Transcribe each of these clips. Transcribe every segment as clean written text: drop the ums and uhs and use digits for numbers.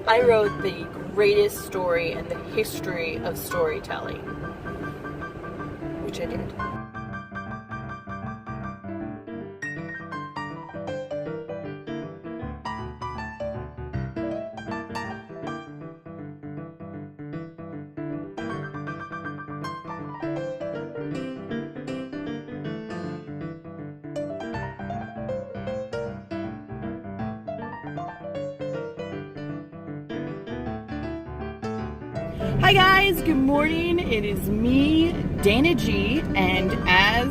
I wrote the greatest story in the history of storytelling, which I did. Hi guys, good morning. It is me, Dana G, and as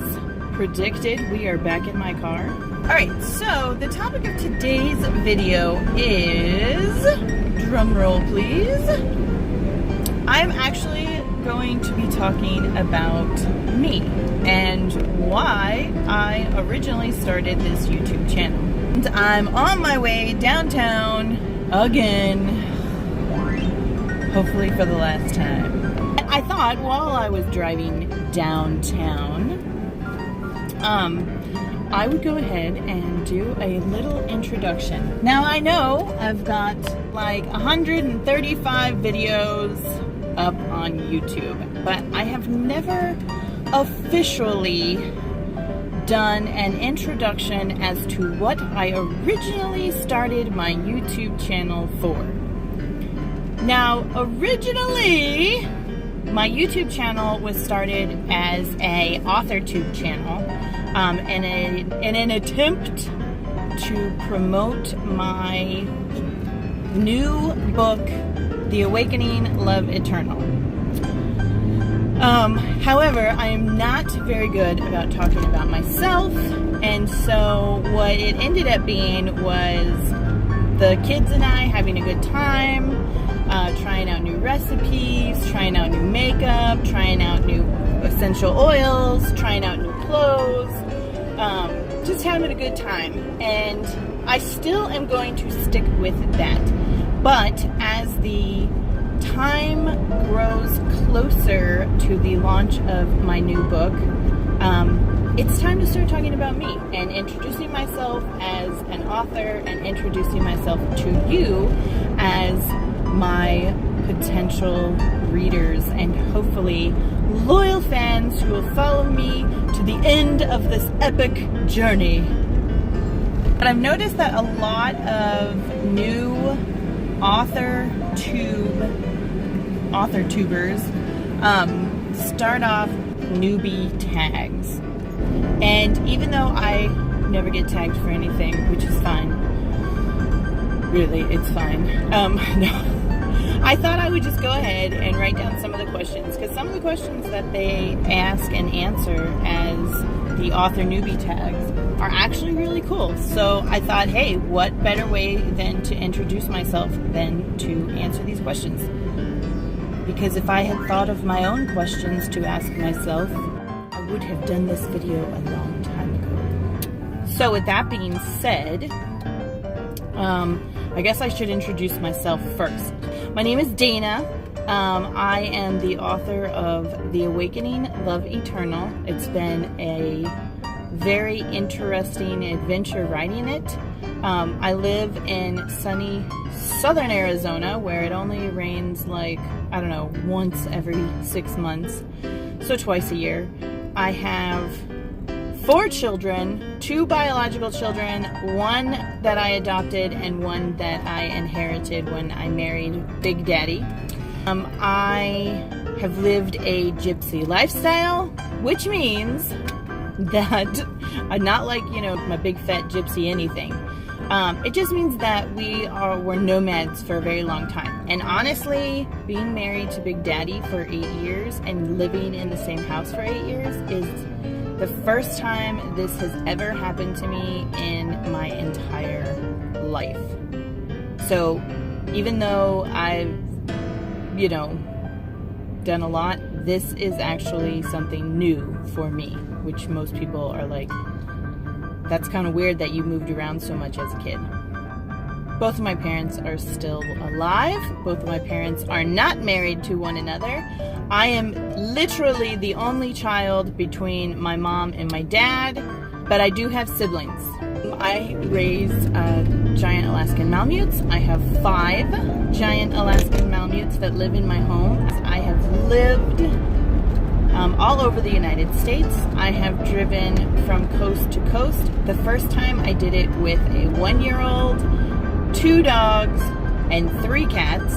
predicted, we are back in my car. Alright, so the topic of today's video is, drum roll please, I'm actually going to be talking about me and why I originally started this YouTube channel. And I'm on my way downtown again. Hopefully for the last time. I thought while I was driving downtown, I would go ahead and do a little introduction. Now I know I've got like 135 videos up on YouTube, but I have never officially done an introduction as to what I originally started my YouTube channel for. Now, originally, my YouTube channel was started as a AuthorTube channel in an attempt to promote my new book, The Awakening, Love Eternal. However, I am not very good about talking about myself, and so what it ended up being was the kids and I having a good time, trying out new recipes, trying out new makeup, trying out new essential oils, trying out new clothes, just having a good time. And I still am going to stick with that. But as the time grows closer to the launch of my new book, it's time to start talking about me and introducing myself as an author and introducing myself to you as my potential readers and hopefully loyal fans who will follow me to the end of this epic journey. But I've noticed that a lot of new AuthorTubers start off newbie tags. And even though I never get tagged for anything, which is fine, really, it's fine. No. I thought I would just go ahead and write down some of the questions, because some of the questions that they ask and answer as the author newbie tags are actually really cool. So I thought, hey, what better way than to introduce myself than to answer these questions? Because if I had thought of my own questions to ask myself, I would have done this video a long time ago. So with that being said, I guess I should introduce myself first. My name is Dana. I am the author of The Awakening, Love Eternal. It's been a very interesting adventure writing it. I live in sunny southern Arizona, where it only rains like, I don't know, once every 6 months, so twice a year. I have 4 children, 2 biological children, 1 that I adopted and 1 that I inherited when I married Big Daddy. I have lived a gypsy lifestyle, which means that I'm not like, you know, my big fat gypsy anything. It just means that we're nomads for a very long time. And honestly, being married to Big Daddy for 8 years and living in the same house for 8 years is the first time this has ever happened to me in my entire life. So even though I've, you know, done a lot, this is actually something new for me, which most people are like, that's kind of weird that you moved around so much as a kid. Both of my parents are still alive. Both of my parents are not married to one another. I am literally the only child between my mom and my dad, but I do have siblings. I raised giant Alaskan Malamutes. I have 5. giant Alaskan Malamutes that live in my home. I have lived all over the United States. I have driven from coast to coast. The first time I did it with a 1-year-old, 2 dogs, and 3 cats.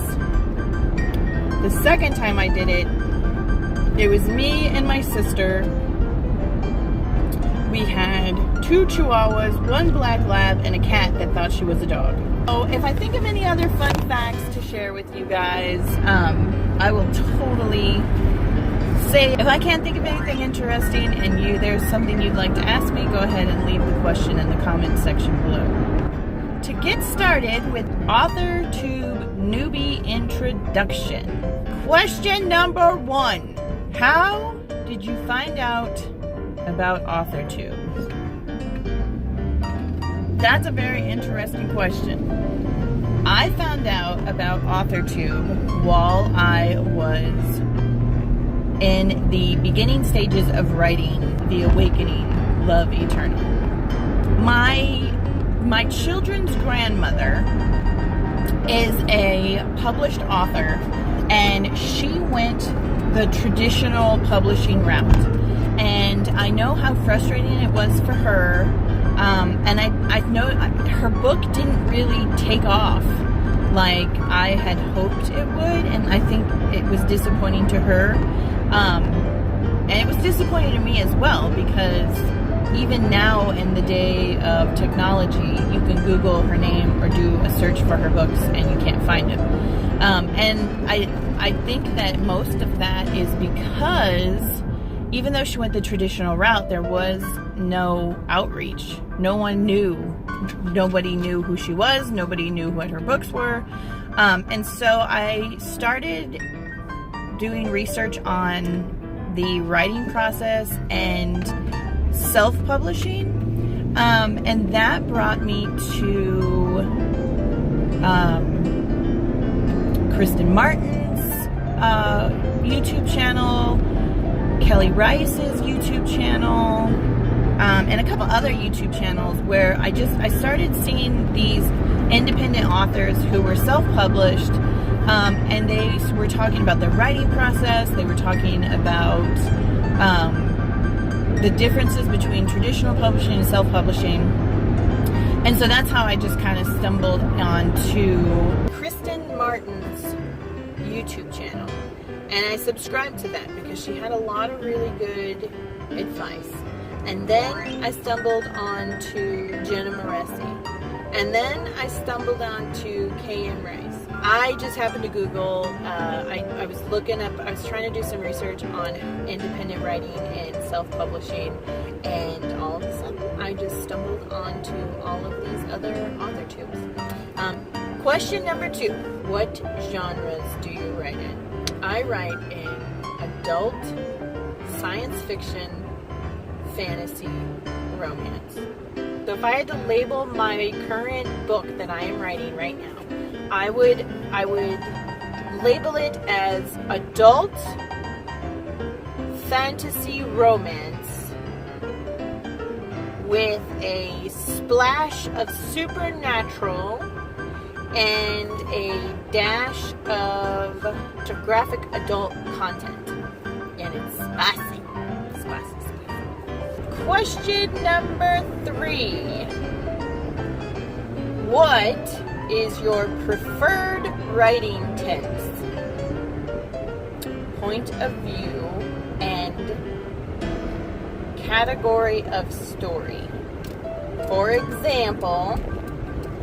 The second time I did it, it was me and my sister. We had 2 Chihuahuas, 1 black lab, and a cat that thought she was a dog. So if I think of any other fun facts to share with you guys, I will totally say, if I can't think of anything interesting and there's something you'd like to ask me, go ahead and leave the question in the comment section below. To get started with AuthorTube Newbie Introduction. Question number 1. How did you find out about AuthorTube? That's a very interesting question. I found out about AuthorTube while I was in the beginning stages of writing The Awakening, Love Eternal. My children's grandmother is a published author, and she went the traditional publishing route. And I know how frustrating it was for her. And I know her book didn't really take off like I had hoped it would, and I think it was disappointing to her. And it was disappointing to me as well, because even now in the day of technology, you can Google her name or do a search for her books and you can't find them. And I think that most of that is because even though she went the traditional route, there was no outreach. No one knew. Nobody knew who she was. Nobody knew what her books were. And so I started doing research on the writing process and self-publishing. And that brought me to Kristen Martin's YouTube channel, Kelly Rice's YouTube channel, and a couple other YouTube channels where I started seeing these independent authors who were self-published, and they were talking about their writing process. They were talking about the differences between traditional publishing and self-publishing. And so that's how I just kind of stumbled onto Kristen Martin's YouTube channel. And I subscribed to that because she had a lot of really good advice. And then I stumbled on to Jenna Moresi. And then I stumbled on to K.M. Rice. I just happened to Google, I was trying to do some research on independent writing and self-publishing, and all of a sudden I just stumbled onto all of these other AuthorTubes. Question number 2, what genres do you write in? I write in adult, science fiction, fantasy, romance. So if I had to label my current book that I am writing right now, I would label it as adult fantasy romance with a splash of supernatural and a dash of graphic adult content. And it's spicy. Question number 3. What is your preferred writing tense, point of view, and category of story? For example,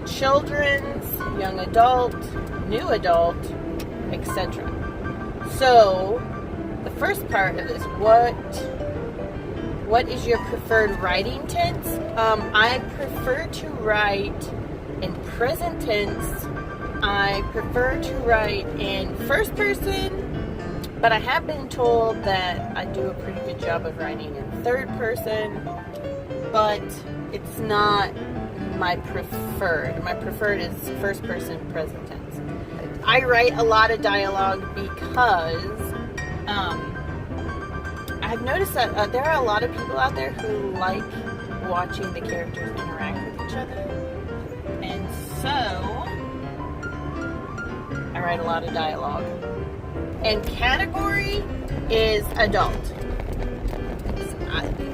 children's, young adult, new adult, etc. So, the first part of this, what is your preferred writing tense? I prefer to write in present tense. I prefer to write in first person, but I have been told that I do a pretty good job of writing in third person, but it's not my preferred. My preferred is first person, present tense. I write a lot of dialogue because I've noticed that there are a lot of people out there who like watching the characters interact with each other. And so I write a lot of dialogue. And category is adult.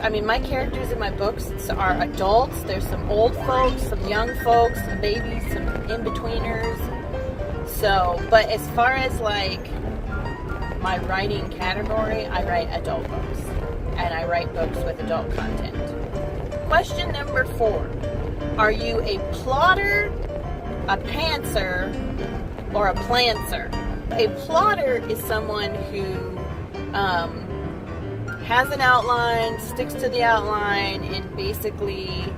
I mean, my characters in my books are adults. There's some old folks, some young folks, some babies, some in-betweeners. So, but as far as like my writing category, I write adult books. And I write books with adult content. Question number 4. Are you a plotter, a pantser, or a plancer? A plotter is someone who has an outline, sticks to the outline, and basically,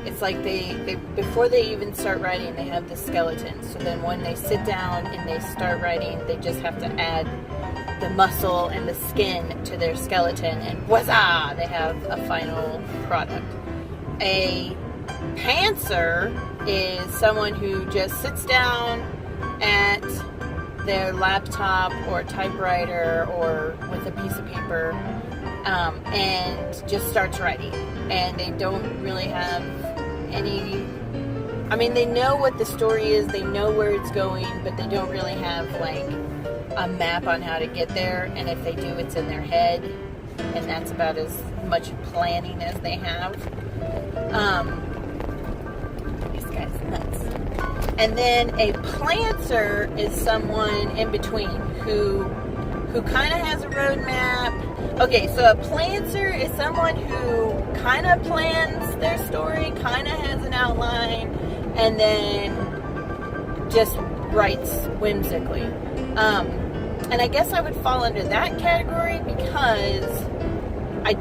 it's like they before they even start writing, they have the skeleton. So then when they sit down and they start writing, they just have to add the muscle and the skin to their skeleton, and voila, they have a final product. A pantser is someone who just sits down at their laptop or typewriter or with a piece of paper and just starts writing. And they don't really have any... I mean, they know what the story is, they know where it's going, but they don't really have, like, a map on how to get there. And if they do, it's in their head. And that's about as much planning as they have. This guy's nuts. And then a planter is someone in between who kind of has a roadmap. Okay, so a planter is someone who kind of plans their story, kind of has an outline, and then just writes whimsically. And I guess I would fall under that category because I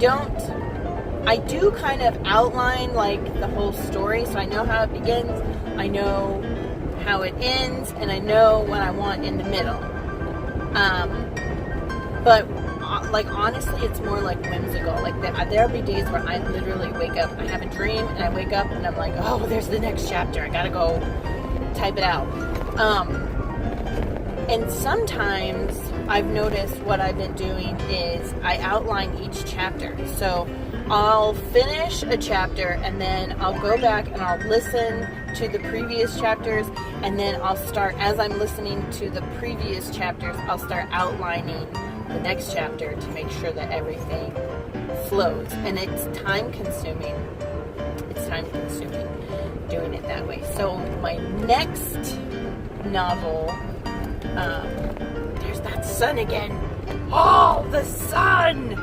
do kind of outline like the whole story, so I know how it begins, I know how it ends, and I know what I want in the middle. But like honestly, it's more like whimsical. Like there'll be days where I literally wake up, I have a dream, and I wake up and I'm like, oh, there's the next chapter. I gotta go type it out. And sometimes I've noticed what I've been doing is I outline each chapter. So I'll finish a chapter and then I'll go back and I'll listen to the previous chapters, and then I'll start, as I'm listening to the previous chapters, I'll start outlining the next chapter to make sure that everything flows. And it's time consuming. It's time consuming doing it that way. So my next novel, there's that sun again. Oh, the sun!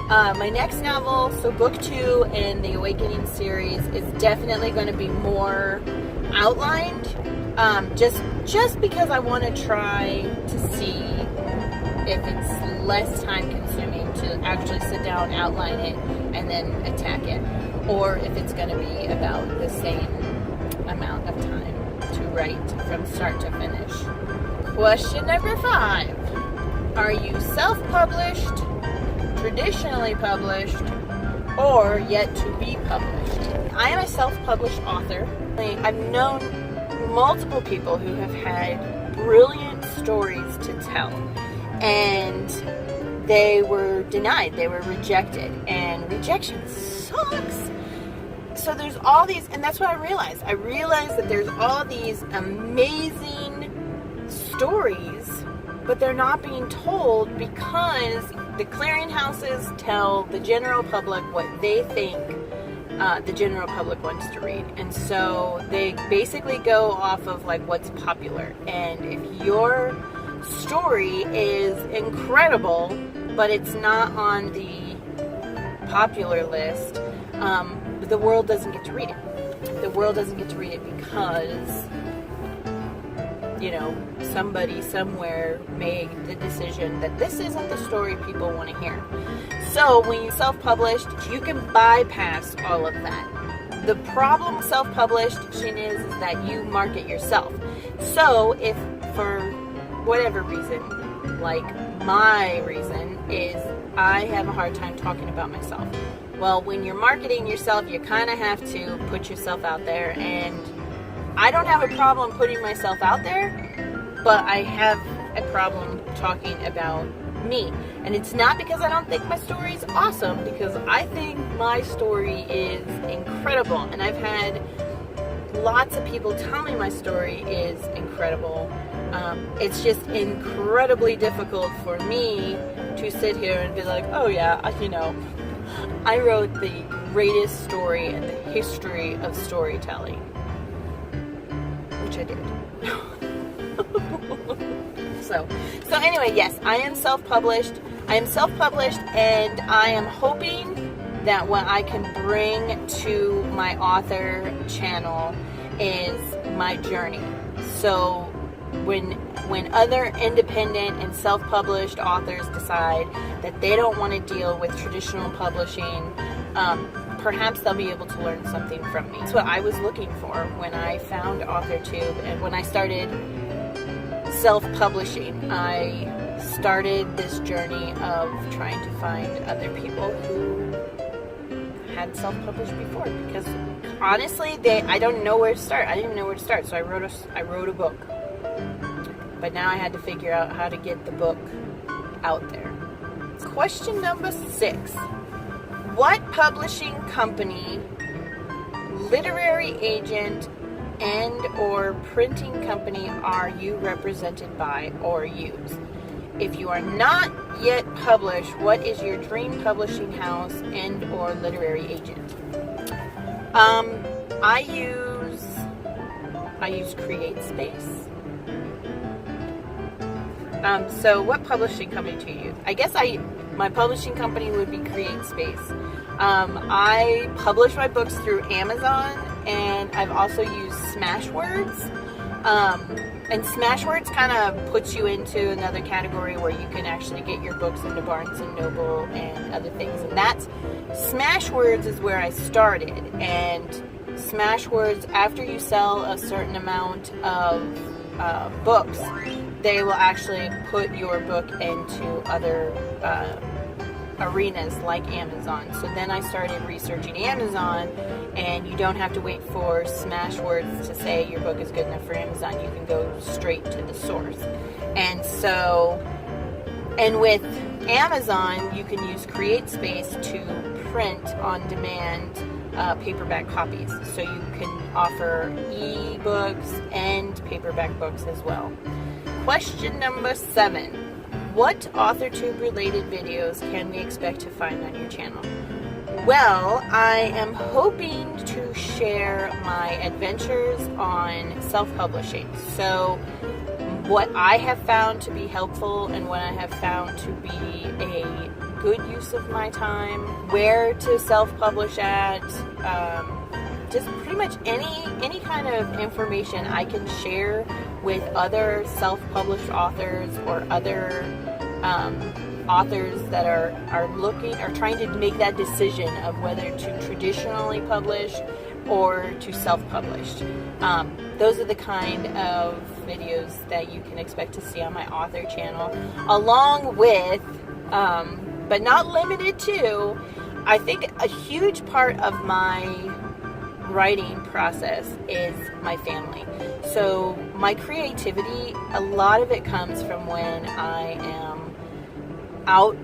My next novel, so book 2 in the Awakening series, is definitely going to be more outlined. Just because I want to try to see if it's less time consuming to actually sit down, outline it, and then attack it, or if it's going to be about the same amount of time to write from start to finish. Question number 5. Are you self-published, traditionally published, or yet to be published? I am a self-published author. I've known multiple people who have had brilliant stories to tell, and they were denied, they were rejected, and rejection sucks. So there's all these, and that's what I realized. I realized that there's all these amazing stories, but they're not being told because the clearinghouses tell the general public what they think the general public wants to read. And so they basically go off of like what's popular. And if your story is incredible, but it's not on the popular list, the world doesn't get to read it. The world doesn't get to read it because, you know, somebody somewhere made the decision that this isn't the story people want to hear. So when you self-published, you can bypass all of that. The problem with self-published is that you market yourself. So if for whatever reason, like my reason is I have a hard time talking about myself. Well, when you're marketing yourself, you kind of have to put yourself out there, and I don't have a problem putting myself out there, but I have a problem talking about me. And it's not because I don't think my story is awesome, because I think my story is incredible. And I've had lots of people tell me my story is incredible. It's just incredibly difficult for me to sit here and be like, oh yeah, I wrote the greatest story in the history of storytelling, which I did. So anyway, yes, I am self-published. And I am hoping that what I can bring to my author channel is my journey. So when other independent and self-published authors decide that they don't want to deal with traditional publishing, perhaps they'll be able to learn something from me. That's what I was looking for when I found AuthorTube, and when I started self-publishing. I started this journey of trying to find other people who had self-published before, because honestly, I don't know where to start. I didn't even know where to start, so I wrote a book. But now I had to figure out how to get the book out there. Question number 6. What publishing company, literary agent, and or printing company are you represented by or use? If you are not yet published, what is your dream publishing house and or literary agent? I use CreateSpace. So what publishing company do you use? I guess my publishing company would be CreateSpace. I publish my books through Amazon, and I've also used Smashwords. And Smashwords kind of puts you into another category where you can actually get your books into Barnes & Noble and other things. And Smashwords is where I started. And Smashwords, after you sell a certain amount of books, they will actually put your book into other arenas like Amazon. So then I started researching Amazon, and you don't have to wait for Smashwords to say your book is good enough for Amazon. You can go straight to the source. And with Amazon, you can use CreateSpace to print on demand paperback copies. So you can offer e-books and paperback books as well. Question number 7. What AuthorTube related videos can we expect to find on your channel? Well, I am hoping to share my adventures on self-publishing. So what I have found to be helpful and what I have found to be a good use of my time, where to self-publish at, just pretty much any kind of information I can share with other self-published authors or other authors that are trying to make that decision of whether to traditionally publish or to self-publish. Those are the kind of videos that you can expect to see on my author channel, along with, but not limited to, I think a huge part of my writing process is my family. So my creativity, a lot of it comes from when I am out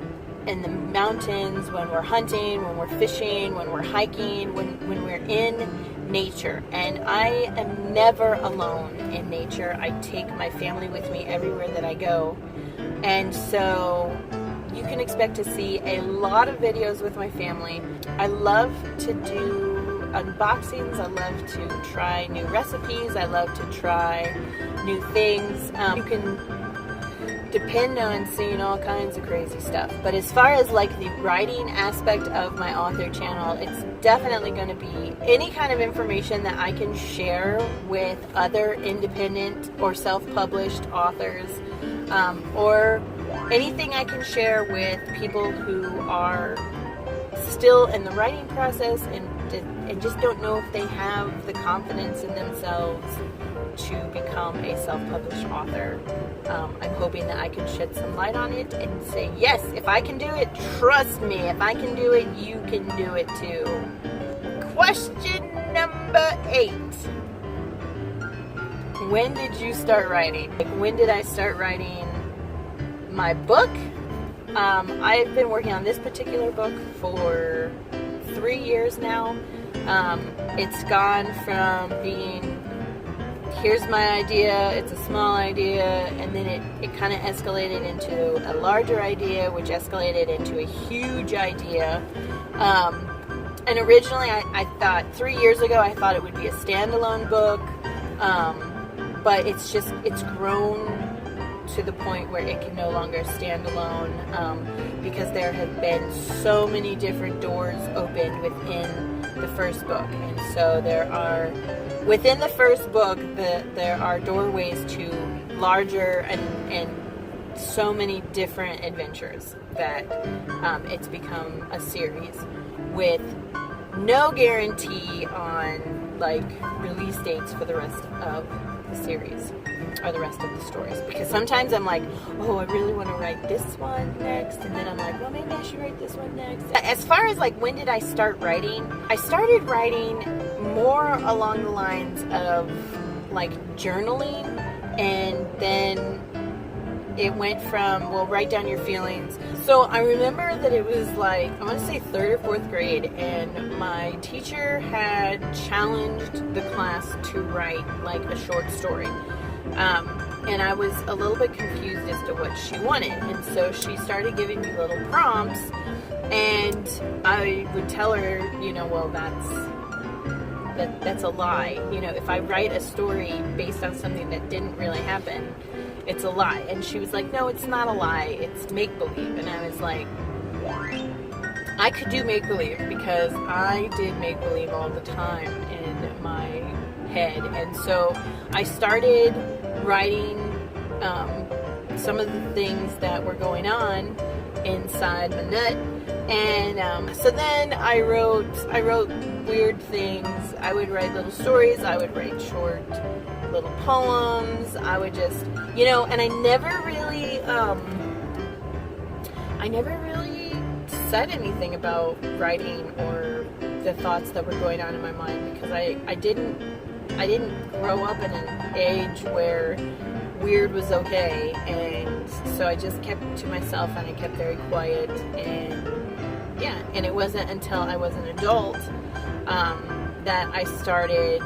in the mountains, when we're hunting, when we're fishing, when we're hiking, when we're in nature. And I am never alone in nature. I take my family with me everywhere that I go. And so you can expect to see a lot of videos with my family. I love to do unboxings. I love to try new recipes. I love to try new things. You can depend on seeing all kinds of crazy stuff. But as far as like the writing aspect of my author channel, it's definitely going to be any kind of information that I can share with other independent or self-published authors, or anything I can share with people who are still in the writing process and just don't know if they have the confidence in themselves to become a self-published author. I'm hoping that I can shed some light on it and say, yes, if I can do it, trust me, if I can do it, you can do it too. Question number 8. When did you start writing? When did I start writing my book? I've been working on this particular book for 3 years now. it's gone from being, here's my idea, it's a small idea, and then it kind of escalated into a larger idea, which escalated into a huge idea. And originally I thought, 3 years ago, I thought it would be a standalone book, but it's grown to the point where it can no longer stand alone, because there have been so many different doors opened within the first book. And so within the first book, there are doorways to larger and so many different adventures that it's become a series with no guarantee on like release dates for the rest of the series or the rest of the stories, because sometimes I'm like, oh, I really want to write this one next, and then I'm like, well, maybe I should write this one next. As far as like when did I start writing, I started writing more along the lines of like journaling, and then it went from, well, write down your feelings. So I remember that it was like, I want to say 3rd or 4th grade, and my teacher had challenged the class to write like a short story. And I was a little bit confused as to what she wanted. And so she started giving me little prompts, and I would tell her, well, that's a lie. If I write a story based on something that didn't really happen, it's a lie. And she was like, no, it's not a lie, it's make-believe. And I was like, I could do make-believe, because I did make-believe all the time in my head. And so I started writing some of the things that were going on inside my nut. And so then I wrote weird things. I would write little stories, I would write short little poems, I would just, and I never really said anything about writing or the thoughts that were going on in my mind, because I didn't grow up in an age where weird was okay, and so I just kept to myself, and I kept very quiet. And it wasn't until I was an adult that I started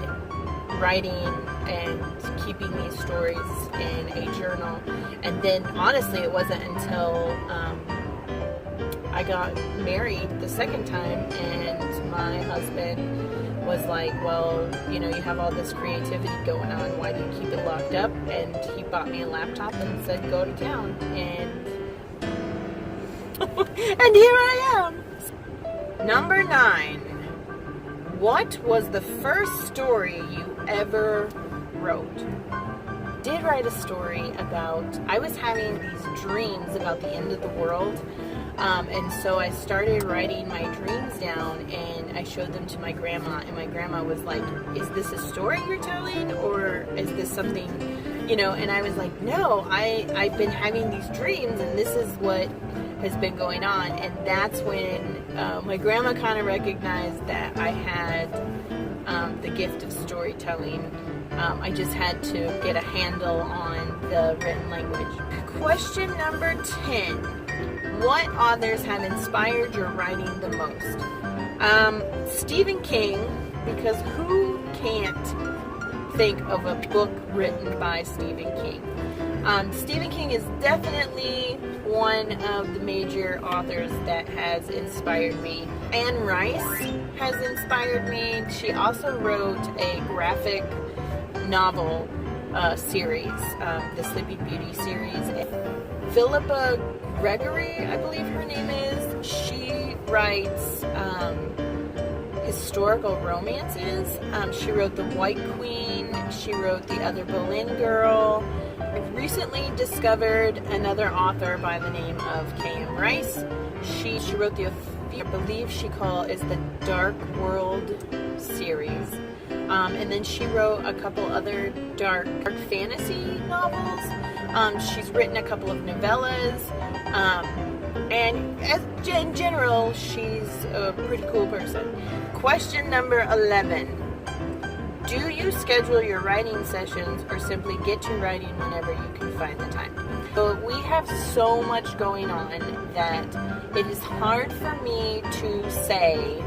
writing and keeping these stories in a journal. And then honestly, it wasn't until I got married the second time, and my husband was like, well, you have all this creativity going on, why do you keep it locked up? And he bought me a laptop and said, go to town. And and here I am. Number 9. What was the first story you ever wrote? Did write a story about, I was having these dreams about the end of the world. And so I started writing my dreams down, and I showed them to my grandma, and my grandma was like, is this a story you're telling, or is this something, and I was like, no, I've been having these dreams, and this is what has been going on. And that's when my grandma kind of recognized that I had the gift of storytelling. I just had to get a handle on the written language. Question number 10. What authors have inspired your writing the most? Stephen King, because who can't think of a book written by Stephen King? Stephen King is definitely one of the major authors that has inspired me. Anne Rice has inspired me. She also wrote a graphic novel series, the Sleeping Beauty series. Philippa Gregory, I believe her name is. She writes historical romances. She wrote The White Queen. She wrote The Other Boleyn Girl. I've recently discovered another author by the name of K.M. Rice. She wrote I believe is the Dark World series. And then she wrote a couple other dark fantasy novels. She's written a couple of novellas. And in general, she's a pretty cool person. Question number 11. Do you schedule your writing sessions or simply get to writing whenever you can find the time? So we have so much going on that it is hard for me to say,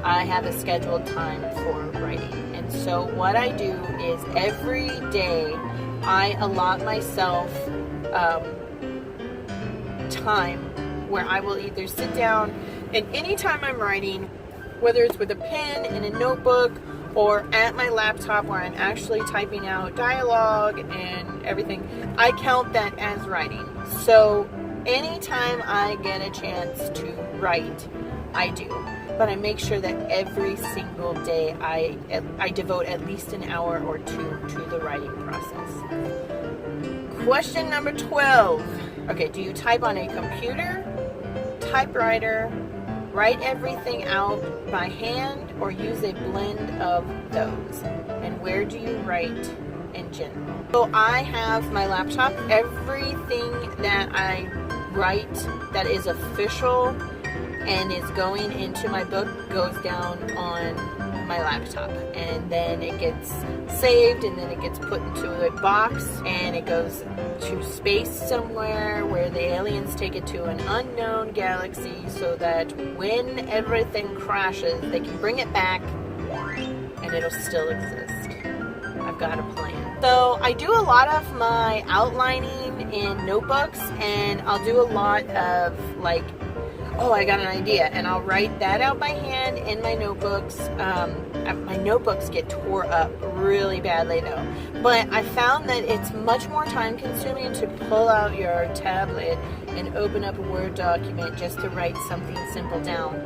I have a scheduled time for writing. And so what I do is every day I allot myself time where I will either sit down, and anytime I'm writing, whether it's with a pen in a notebook or at my laptop where I'm actually typing out dialogue and everything, I count that as writing. So anytime I get a chance to write, I do. But I make sure that every single day I devote at least an hour or two to the writing process. Question number 12. Okay, do you type on a computer, typewriter, write everything out by hand, or use a blend of those? And where do you write in general? So I have my laptop. Everything that I write that is official and is going into my book goes down on my laptop, and then it gets saved, and then it gets put into a box, and it goes to space somewhere where the aliens take it to an unknown galaxy so that when everything crashes they can bring it back and it'll still exist. I've got a plan. So I do a lot of my outlining in notebooks, and I'll do a lot of like, oh, I got an idea, and I'll write that out by hand in my notebooks. My notebooks get tore up really badly though, but I found that it's much more time consuming to pull out your tablet and open up a Word document just to write something simple down.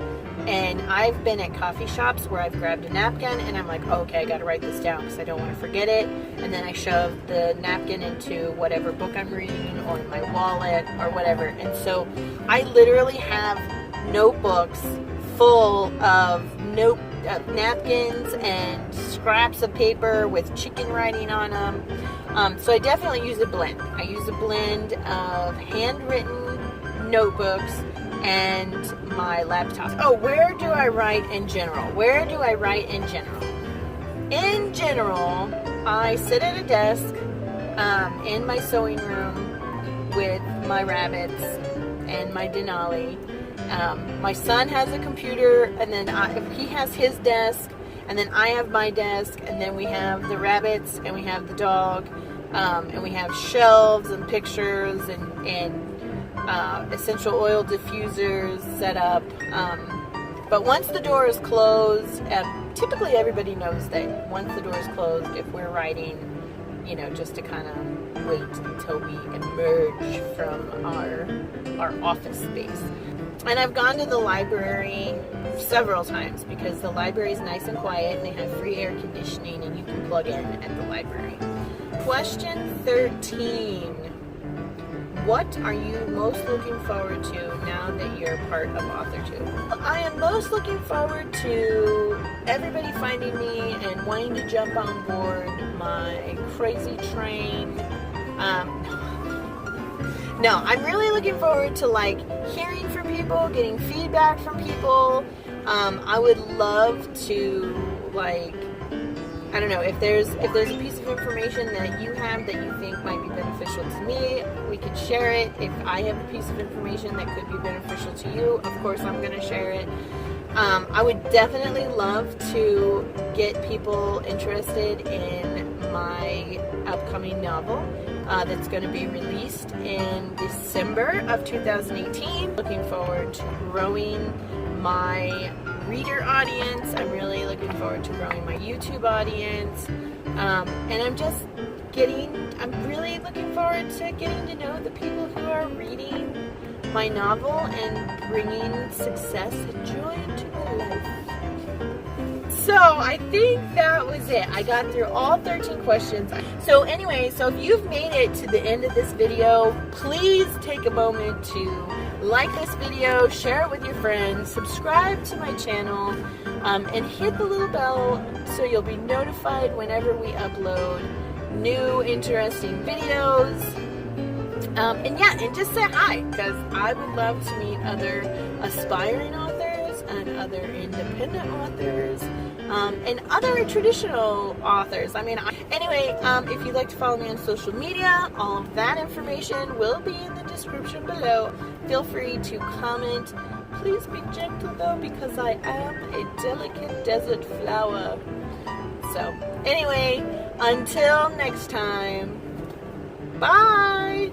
And I've been at coffee shops where I've grabbed a napkin and I'm like, okay, I gotta write this down because I don't want to forget it. And then I shove the napkin into whatever book I'm reading or in my wallet or whatever. And so I literally have notebooks full of napkins and scraps of paper with chicken writing on them. So I definitely use a blend. I use a blend of handwritten notebooks and my laptop. Oh, where do I write in general? Where do I write in general? In general, I sit at a desk in my sewing room with my rabbits and my Denali. My son has a computer, and then he has his desk, and then I have my desk, and then we have the rabbits, and we have the dog, and we have shelves and pictures and essential oil diffusers set up. But once the door is closed, typically everybody knows that once the door is closed, if we're writing, you know, just to kind of wait until we emerge from our office space. And I've gone to the library several times because the library is nice and quiet and they have free air conditioning and you can plug in at the library. Question 13. What are you most looking forward to now that you're part of AuthorTube? I am most looking forward to everybody finding me and wanting to jump on board my crazy train. No, I'm really looking forward to like hearing from people, getting feedback from people. I would love to like, I don't know, if there's a piece of information that you have that you think might be beneficial to me, we could share it. If I have a piece of information that could be beneficial to you, of course I'm going to share it. I would definitely love to get people interested in my upcoming novel that's going to be released in December of 2018. Looking forward to growing my reader audience. I'm really looking forward to growing my YouTube audience. And I'm really looking forward to getting to know the people who are reading my novel and bringing success and joy into their life. So I think that was it. I got through all 13 questions. So anyway, so if you've made it to the end of this video, please take a moment to like this video, share it with your friends, subscribe to my channel, and hit the little bell so you'll be notified whenever we upload new interesting videos. And just say hi, because I would love to meet other aspiring authors and other independent authors and other traditional authors. If you'd like to follow me on social media, all of that information will be in the description below. Feel free to comment, Please be gentle though, because I am a delicate desert flower. So, anyway, until next time, bye!